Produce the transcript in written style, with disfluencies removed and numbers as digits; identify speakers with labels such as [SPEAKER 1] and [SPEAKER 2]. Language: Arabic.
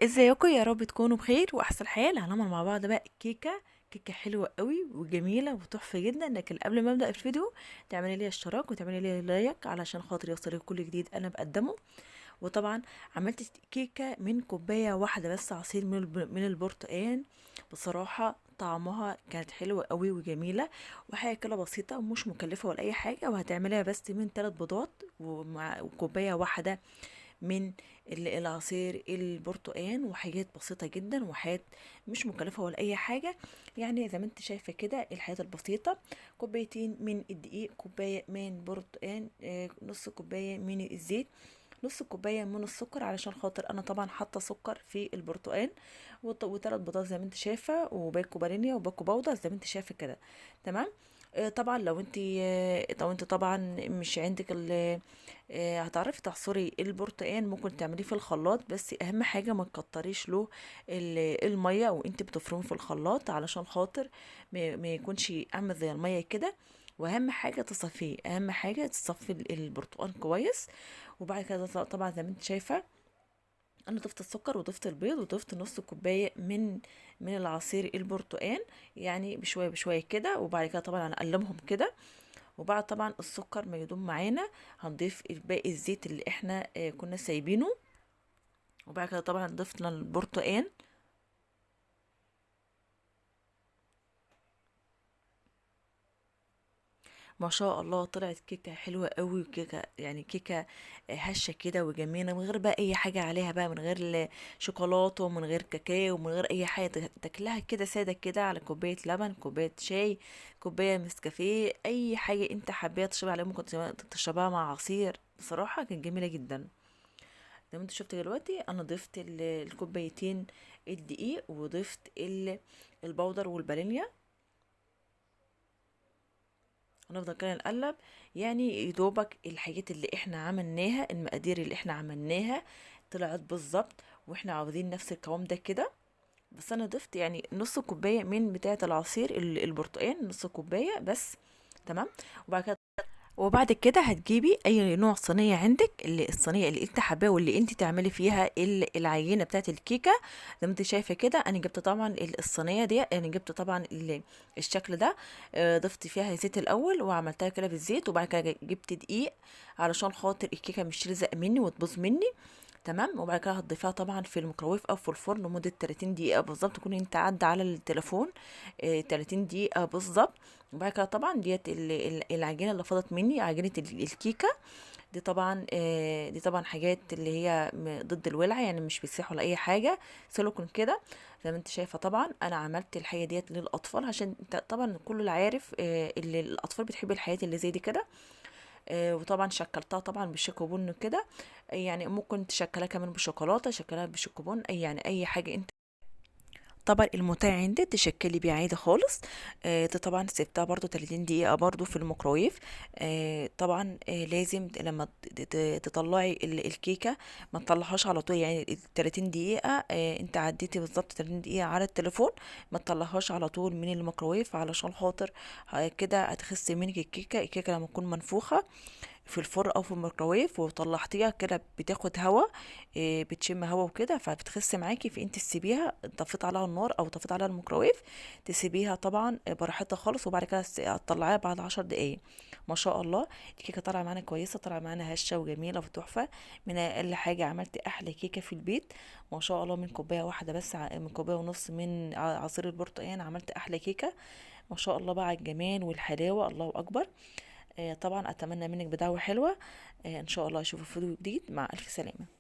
[SPEAKER 1] ازيكم؟ يا رب تكونوا بخير واحسن حال. هنعمل مع بعض بقى كيكه حلوه قوي وجميله وتحفه جدا. لكن قبل ما ابدا الفيديو تعملي لي اشتراك وتعملي لي لايك علشان خاطر يوصلك كل جديد انا بقدمه. وطبعا عملت كيكه من كوبايه واحده بس عصير من البرتقال. بصراحه طعمها كانت حلوه قوي وجميله، وحاجه كده بسيطه ومش مكلفه ولا اي حاجه، وهتعمليها بس من 3 بيضات ومع كوبايه واحده من العصير البرتقان، وحاجات بسيطة جدا وحاجات مش مكلفة ولا أي حاجة. يعني زي ما انت شايفة كده الحاجات البسيطة: كوبايتين من الدقيق، كوباية من برتقان، نص كوباية من الزيت، نص كوباية من السكر علشان خاطر انا طبعا حاطة سكر في البرتقان، وثلاث بيضات زي ما انت شايفة، وباكو فانيليا وباكو باودر زي ما انت شايفة كده. تمام. طبعا لو انت طبعا مش عندك هتعرفي تعصري البرتقان، ممكن تعمليه في الخلاط، بس اهم حاجه ما تكتريش له الميه وانت بتفرمه في الخلاط علشان خاطر ما يكونش عامل زي الميه كده. واهم حاجه تصفيه، اهم حاجه تصفي البرتقال كويس. وبعد كده طبعا زي ما انت شايفه انا ضفت السكر وضفت البيض وضفت نص كوبايه من العصير البرتقان، يعني بشويه بشويه كده. وبعد كده طبعا هنقلبهم كده، وبعد طبعا السكر ما يدوم معانا هنضيف باقي الزيت اللي احنا كنا سايبينه. وبعد كده طبعا ضفنا البرتقان. ما شاء الله طلعت كيكه حلوه قوي، كيكه يعني كيكه هشه كده وجميله، من غير بقى اي حاجه عليها بقى، من غير شوكولاته ومن غير كاكاو ومن غير اي حاجه. تاكلها كده ساده كده على كوبايه لبن، كوبايه شاي، كوبايه نسكافيه، اي حاجه انت حابه تشربها عليها، ممكن تشربها مع عصير. بصراحه كانت جميله جدا. زي ما انت شفت دلوقتي انا ضفت الكوبايتين الدقيق، وضفت البودر والفانيليا. هنفضل كده نقلب، يعني يدوبك الحاجات اللي احنا عملناها، المقادير اللي احنا عملناها طلعت بالظبط، واحنا عاوزين نفس القوام ده كده. بس انا ضفت يعني نص كوبايه من بتاعه العصير البرتقال، نص كوبايه بس. تمام. وبعد كده هتجيبي اي نوع صينيه عندك، الصينيه اللي انت حباه واللي انت تعملي فيها العجينه بتاعت الكيكه. زي ما انت شايفه كده انا جبت طبعا الصينيه دي، انا جبت طبعا الشكل ده. ضفت فيها زيت الاول وعملتها كده بالزيت، وبعد كده جبت دقيق علشان خاطر الكيكه مش تلزق مني وتبوظ مني. تمام. وبعد كده هتضيفيها طبعا في الميكروويف او في الفرن لمده 30 دقيقه بالظبط، تكون انت عدى على التليفون 30 دقيقه بالظبط. وبعد كده طبعا ديت العجينه اللي فضت مني، عجينه الكيكه دي طبعا حاجات اللي هي ضد الولع، يعني مش بيسيح ولا اي حاجه، سيليكون كده. زي ما انت شايفه طبعا انا عملت الحاجه ديت للاطفال، عشان انت طبعا كل اللي عارف اللي الاطفال بتحب الحاجات اللي زي دي كده. وطبعا شكلتها طبعا بالشوكوبون كده، يعني ممكن تشكلها كمان بشوكولاته، شكلها بالشوكوبون، اي يعني اي حاجه انت طبعا المتاح عندي تشكلي بيه عادي خالص. ده طبعا سبتها برضو 30 دقيقة برضو في الميكروويف. طبعا لازم لما تطلعي الكيكة ما تطلعهاش على طول، يعني ال 30 دقيقة انت عديتي بالظبط 30 دقيقة على التليفون، ما تطلعهاش على طول من الميكروويف علشان خاطر كده هتخسي منك الكيكة لما تكون منفوخة في الفرن او في الميكروويف وطلعتيها كده بتاخد هوا، بتشم هوا وكده فبتخس معاكي. فانت تسيبيها، طفيت عليها النار او طفيت عليها الميكروويف، تسيبيها طبعا براحتها خالص، وبعد كده تطلعيها بعد 10 دقايق. ما شاء الله الكيكه طالعه معانا كويسه، طالعه معانا هشه وجميله وتحفه. من اقل حاجه عملت احلى كيكه في البيت. ما شاء الله من كوبايه واحده بس، من كوبايه ونص من عصير البرتقال عملت احلى كيكه. ما شاء الله بقى على الجمال والحلاوه، الله اكبر. طبعا اتمنى منك بدعوة حلوة. ان شاء الله اشوفك في فيديو جديد، مع الف سلامة.